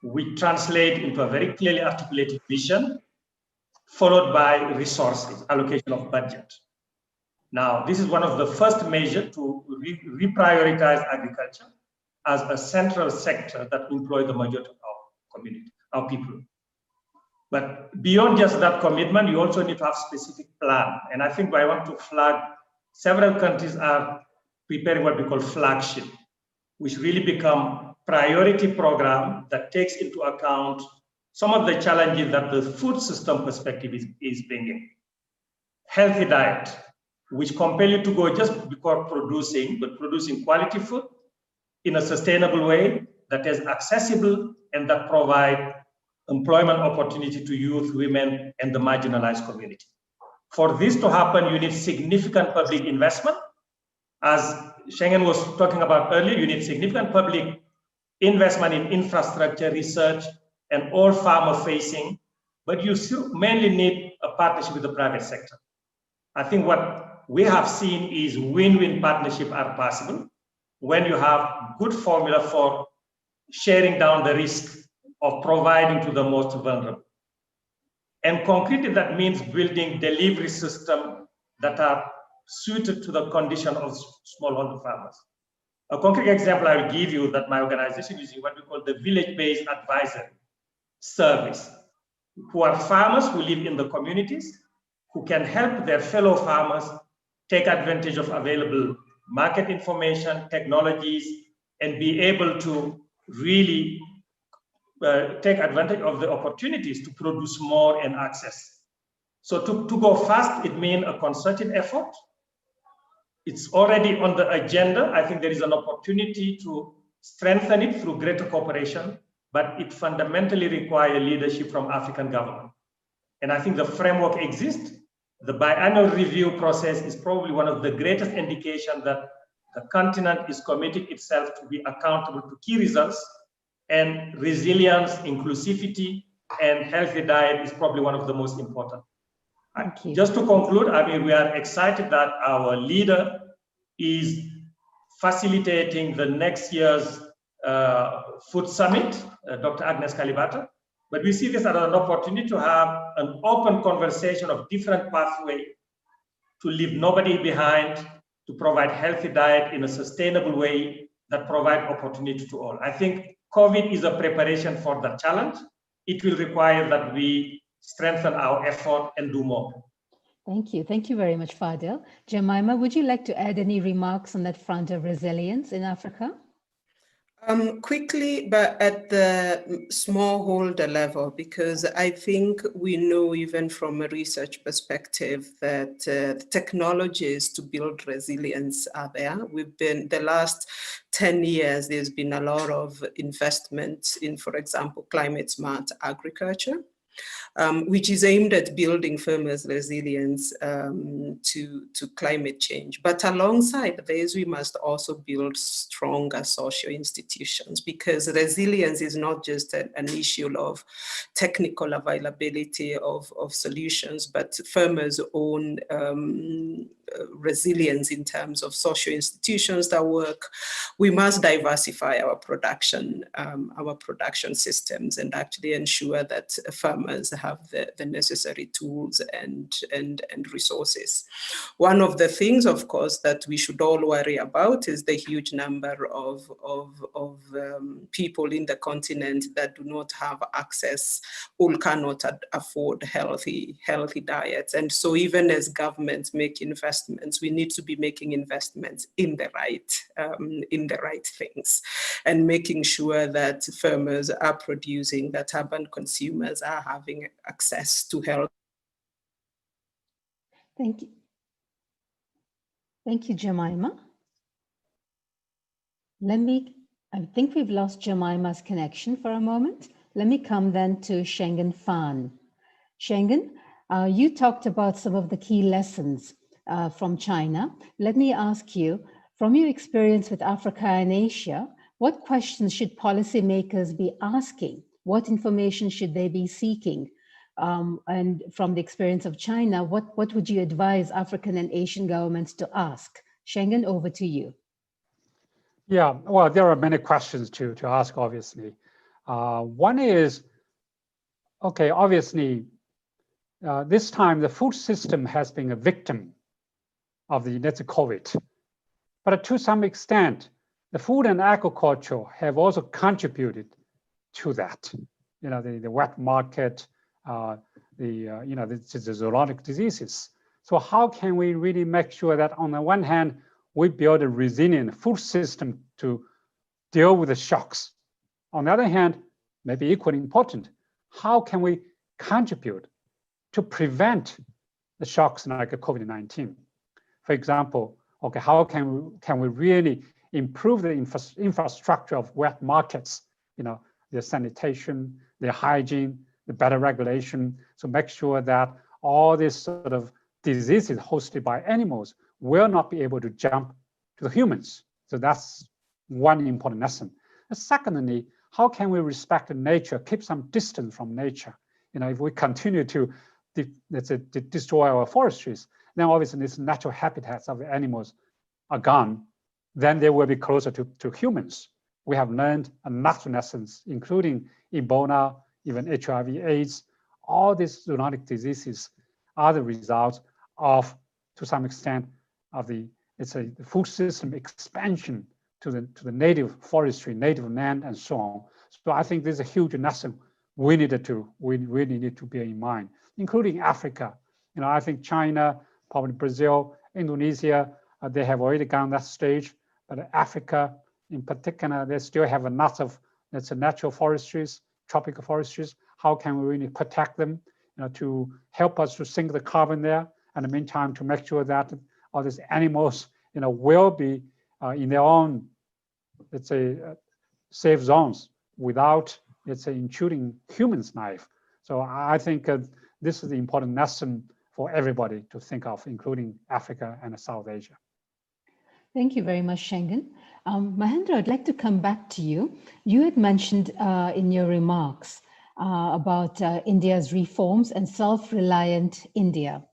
We translate into a very clearly articulated vision, followed by resources, allocation of budget. Now, this is one of the first measures to reprioritize agriculture as a central sector that will employ the majority of our community, our people. But beyond just that commitment, you also need to have specific plan. And I think I want to flag, several countries are preparing what we call flagship, which really become priority program that takes into account some of the challenges that the food system perspective is bringing. Healthy diet, which compel you to go just before producing, but producing quality food in a sustainable way that is accessible and that provide employment opportunity to youth, women, and the marginalized community. For this to happen, you need significant public investment. As Ushengen was talking about earlier, you need significant public investment in infrastructure, research, and all farmer-facing, but you still mainly need a partnership with the private sector. I think what we have seen is win-win partnerships are possible when you have good formula for sharing down the risk of providing to the most vulnerable. And concretely, that means building delivery systems that are suited to the condition of smallholder farmers. A concrete example I will give you that my organization is what we call the village-based advisory service, who are farmers who live in the communities, who can help their fellow farmers take advantage of available market information, technologies, and be able to really take advantage of the opportunities to produce more and access. So to go fast, it means a concerted effort. It's already on the agenda. I think there is an opportunity to strengthen it through greater cooperation, but it fundamentally requires leadership from African government. And I think the framework exists. The biannual review process is probably one of the greatest indications that the continent is committing itself to be accountable to key results, and resilience, inclusivity, and healthy diet is probably one of the most important. Just to conclude, I mean, we are excited that our leader is facilitating the next year's food summit, Dr. Agnes Kalibata. But we see this as an opportunity to have an open conversation of different pathways to leave nobody behind, to provide healthy diet in a sustainable way that provide opportunity to all. I think COVID is a preparation for the challenge. It will require that we strengthen our effort and do more. Thank you. Thank you very much, Fadil. Jemima, would you like to add any remarks on that front of resilience in Africa? Quickly, but at the smallholder level, because I think we know even from a research perspective that the technologies to build resilience are there. We've been, the last 10 years, there's been a lot of investment in, for example, climate smart agriculture. Which is aimed at building farmers' resilience to climate change. But alongside this, we must also build stronger social institutions, because resilience is not just an issue of technical availability of solutions, but farmers' own resilience in terms of social institutions that work. We must diversify our production systems and actually ensure that farmers have the necessary tools and resources. One of the things, of course, that we should all worry about is the huge number of people in the continent that do not have access or cannot afford healthy diets. And so even as governments make investments investments, we need to be making investments in the right things, and making sure that farmers are producing, that urban consumers are having access to health. Thank you. Thank you, Jemima. I think we've lost Jemima's connection for a moment. Let me come then to Ushengen Fan. Ushengen, you talked about some of the key lessons from China. Let me ask you, from your experience with Africa and Asia, what questions should policymakers be asking? What information should they be seeking? And from the experience of China, what would you advise African and Asian governments to ask? Ushengen, over to you. Yeah, well, there are many questions to ask, obviously. One is, okay, obviously, this time the food system has been a victim of the COVID. But to some extent, the food and agriculture have also contributed to that. You know, the wet market, the zoonotic diseases. So how can we really make sure that on the one hand, we build a resilient food system to deal with the shocks? On the other hand, maybe equally important, how can we contribute to prevent the shocks like COVID-19? For example, okay, how can we really improve the infrastructure of wet markets? You know, the sanitation, the hygiene, the better regulation, so make sure that all these sort of diseases hosted by animals will not be able to jump to the humans. So that's one important lesson. And secondly, how can we respect nature, keep some distance from nature? You know, if we continue to destroy our forestries, then obviously these natural habitats of the animals are gone, then they will be closer to humans. We have learned a lot of lessons, including Ebola, even HIV/AIDS. All these zoonotic diseases are the result of, to some extent, of the food system expansion to the native forestry, native land, and so on. So I think there's a huge lesson we really need to bear in mind, including Africa. You know, I think China, probably Brazil, Indonesia, they have already gone that stage, but Africa in particular, they still have a lot of natural forestries, tropical forestries. How can we really protect them, you know, to help us to sink the carbon there, and in the meantime to make sure that all these animals, you know, will be in their own, let's say, safe zones without, let's say, intruding humans' life. So I think this is the important lesson for everybody to think of, including Africa and South Asia. Thank you very much, Ushengen. Mahendra, I'd like to come back to you. You had mentioned in your remarks about India's reforms and self-reliant India.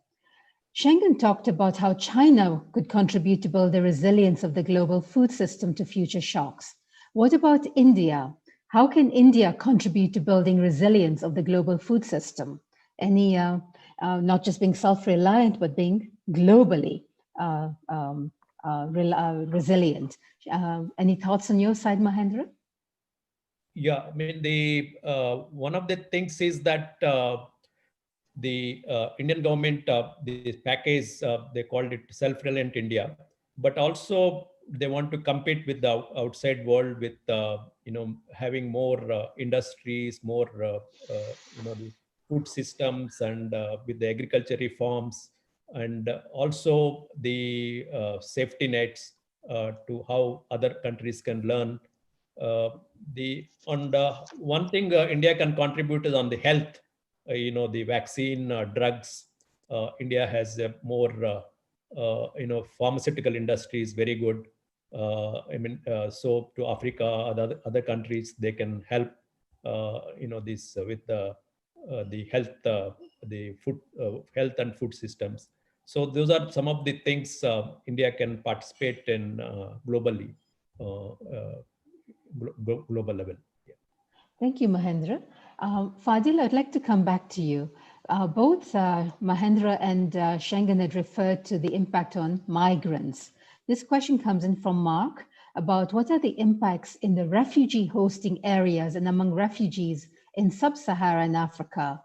Ushengen talked about how China could contribute to build the resilience of the global food system to future shocks. What about India? How can India contribute to building resilience of the global food system? Any, not just being self-reliant, but being globally resilient. Any thoughts on your side, Mahendra? Yeah, I mean, the one of the things is that the Indian government, this package, they called it Self-Reliant India, but also they want to compete with the outside world with, you know, having more industries, more, you know, the food systems, and with the agriculture reforms, and also the safety nets to how other countries can learn. One thing India can contribute is on the health, you know, the vaccine, drugs. India has more, you know, pharmaceutical industry is very good. I mean, so to Africa, other countries, they can help, you know, this with the health, the food, health and food systems. So those are some of the things India can participate in globally, global level. Yeah. Thank you, Mahendra. Fadil, I'd like to come back to you. Both Mahendra and Ushengen had referred to the impact on migrants. This question comes in from Mark about what are the impacts in the refugee hosting areas and among refugees in Sub-Saharan Africa.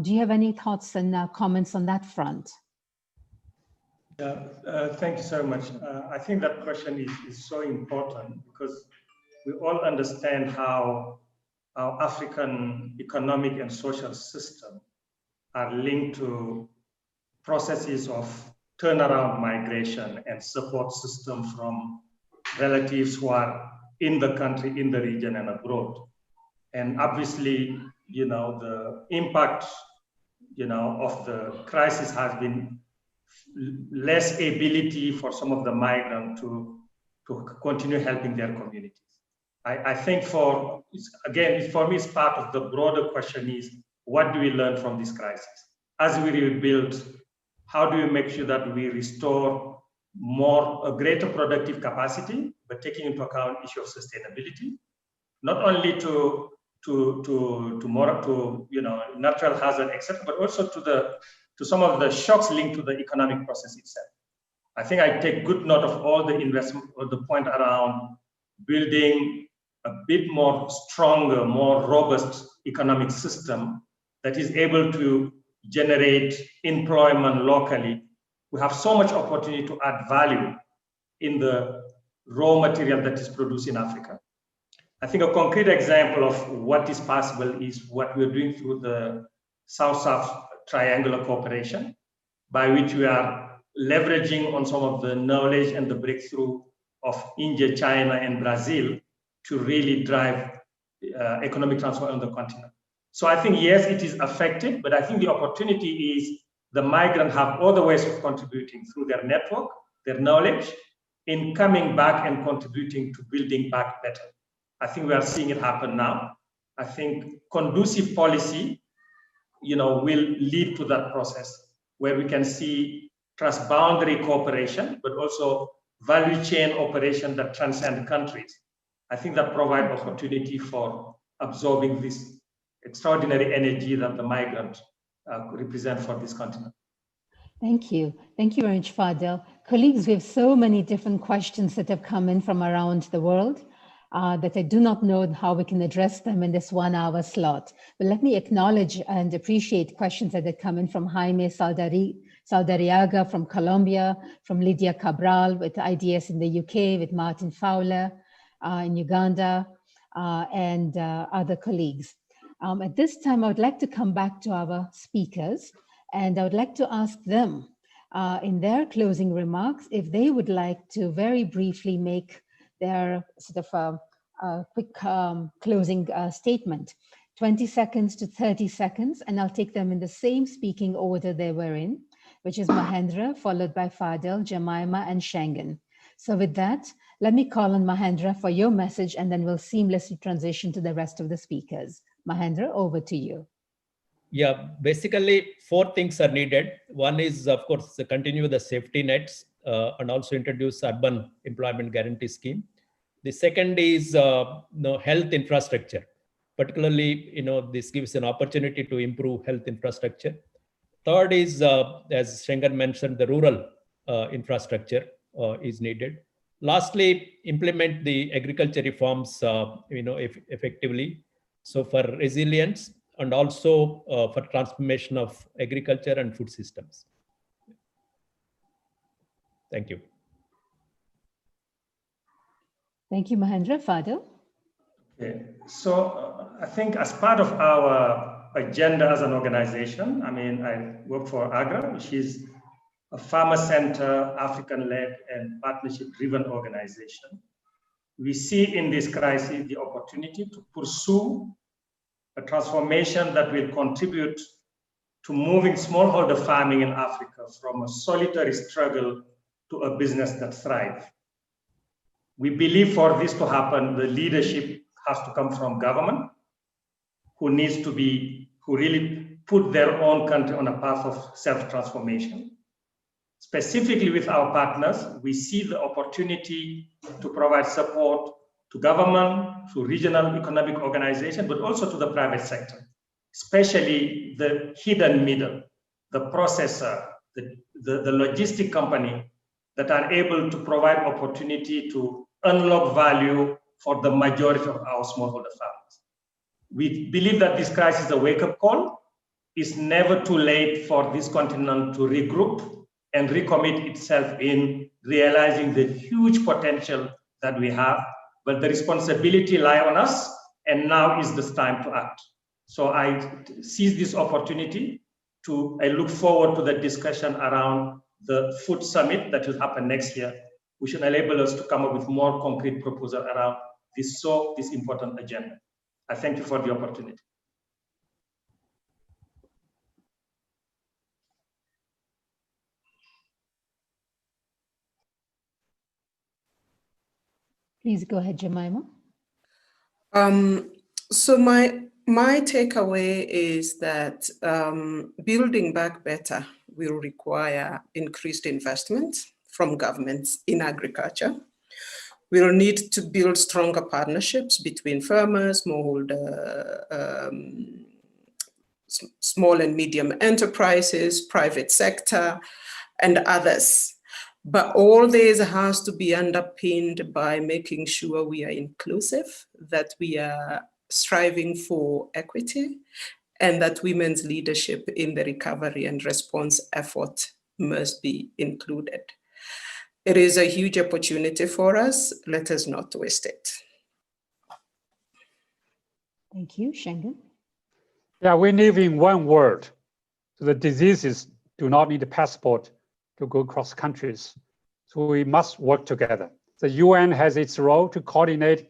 Do you have any thoughts and comments on that front? Thank you so much. I think that question is so important because we all understand how our African economic and social system are linked to processes of turnaround migration and support system from relatives who are in the country, in the region, and abroad. And obviously, the impact, of the crisis has been less ability for some of the migrants to continue helping their communities. I think for me, it's part of the broader question is, what do we learn from this crisis? As we rebuild, how do we make sure that we restore a greater productive capacity, but taking into account issue of sustainability, not only to natural hazard, etc., but also to some of the shocks linked to the economic process itself. I think I take good note of all the investment or the point around building a bit more stronger, more robust economic system that is able to generate employment locally. We have so much opportunity to add value in the raw material that is produced in Africa. I think a concrete example of what is possible is what we're doing through the South-South triangular cooperation, by which we are leveraging on some of the knowledge and the breakthrough of India, China, and Brazil to really drive economic transformation on the continent. So I think, yes, it is affected, but I think the opportunity is the migrants have other ways of contributing through their network, their knowledge, in coming back and contributing to building back better. I think we are seeing it happen now. I think conducive policy, will lead to that process where we can see transboundary cooperation, but also value chain operation that transcend countries. I think that provides opportunity for absorbing this extraordinary energy that the migrants represent for this continent. Thank you. Thank you very much, Fadel. Colleagues, we have so many different questions that have come in from around the world that I do not know how we can address them in this 1 hour slot. But let me acknowledge and appreciate questions that have come in from Jaime Saldariaga from Colombia, from Lydia Cabral with IDS in the UK, with Martin Fowler in Uganda, and other colleagues. At this time, I would like to come back to our speakers, and I would like to ask them in their closing remarks if they would like to very briefly make their sort of quick closing statement, 20 seconds to 30 seconds, and I'll take them in the same speaking order they were in, which is Mahendra, followed by Fadel, Jemima, and Ushengen. So with that, let me call on Mahendra for your message, and then we'll seamlessly transition to the rest of the speakers. Mahendra, over to you. Yeah, basically 4 things are needed. One is, of course, to continue the safety nets and also introduce urban employment guarantee scheme. The second is health infrastructure. Particularly, this gives an opportunity to improve health infrastructure. Third is, as Ushengen mentioned, the rural infrastructure is needed. Lastly, implement the agriculture reforms, effectively. So for resilience and also for transformation of agriculture and food systems. Thank you. Thank you, Mahendra. Fadel? Okay. So I think as part of our agenda as an organization, I work for AGRA, which is a farmer-centered, African-led and partnership-driven organization. We see in this crisis the opportunity to pursue a transformation that will contribute to moving smallholder farming in Africa from a solitary struggle to a business that thrives. We believe for this to happen, the leadership has to come from government, who really put their own country on a path of self-transformation. Specifically with our partners, we see the opportunity to provide support to government, to regional economic organizations, but also to the private sector, especially the hidden middle, the processor, the logistic company that are able to provide opportunity to unlock value for the majority of our smallholder farmers. We believe that this crisis is a wake-up call. It's never too late for this continent to regroup and recommit itself in realizing the huge potential that we have, but the responsibility lies on us, and now is the time to act. So I seize this opportunity I look forward to the discussion around the food summit that will happen next year, which should enable us to come up with more concrete proposals around this important agenda. I thank you for the opportunity. Please go ahead, Jemima. So my takeaway is that building back better will require increased investment from governments in agriculture. We'll need to build stronger partnerships between farmers, smallholder, small and medium enterprises, private sector, and others. But all this has to be underpinned by making sure we are inclusive, that we are striving for equity, and that women's leadership in the recovery and response effort must be included. It is a huge opportunity for us. Let us not waste it. Thank you, Ushengen. Yeah, we live in one world. So the diseases do not need a passport to go across countries. So we must work together. The UN has its role to coordinate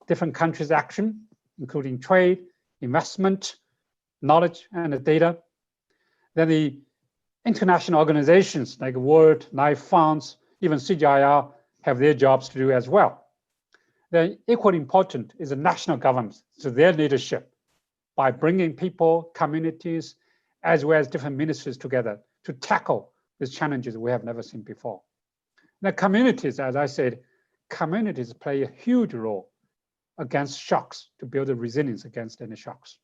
different countries' action, including trade, investment, knowledge, and data. Then the international organizations like World Life Funds, even CGIAR have their jobs to do as well. Then equally important is the national governments, so their leadership by bringing people, communities, as well as different ministries together to tackle these challenges we have never seen before. The communities, as I said, communities play a huge role against shocks to build a resilience against any shocks.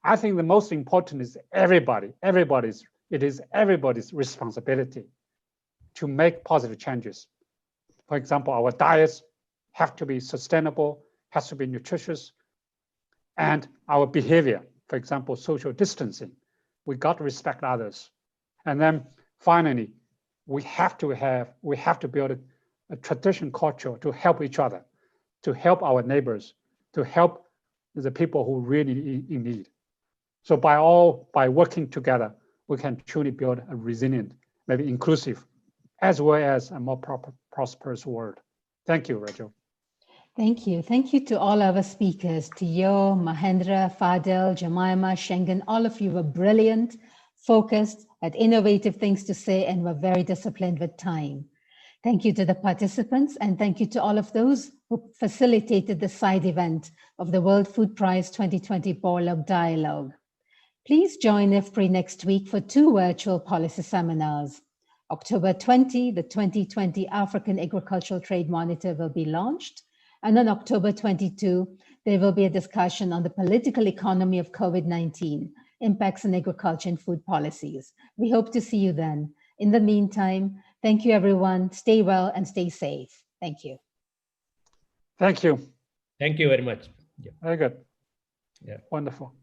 I think the most important is it is everybody's responsibility to make positive changes. For example, our diets have to be sustainable, has to be nutritious, and our behavior, for example, social distancing, we got to respect others. And then finally, we have to build a tradition culture to help each other, to help our neighbors, to help the people who really in need. So by working together, we can truly build a resilient, maybe inclusive, as well as a more prosperous world. Thank you, Rachel. Thank you. Thank you to all our speakers, to Yo, Mahendra, Fadel, Jemima, Ushengen. All of you were brilliant, focused, had innovative things to say, and were very disciplined with time. Thank you to the participants, and thank you to all of those who facilitated the side event of the World Food Prize 2020 Borlaug Dialogue. Please join IFPRI next week for 2 virtual policy seminars. October 20, the 2020 African Agricultural Trade Monitor will be launched. And on October 22, there will be a discussion on the political economy of COVID-19, impacts on agriculture and food policies. We hope to see you then. In the meantime, thank you, everyone. Stay well and stay safe. Thank you. Thank you. Thank you very much. Yeah. Very good. Yeah. Wonderful.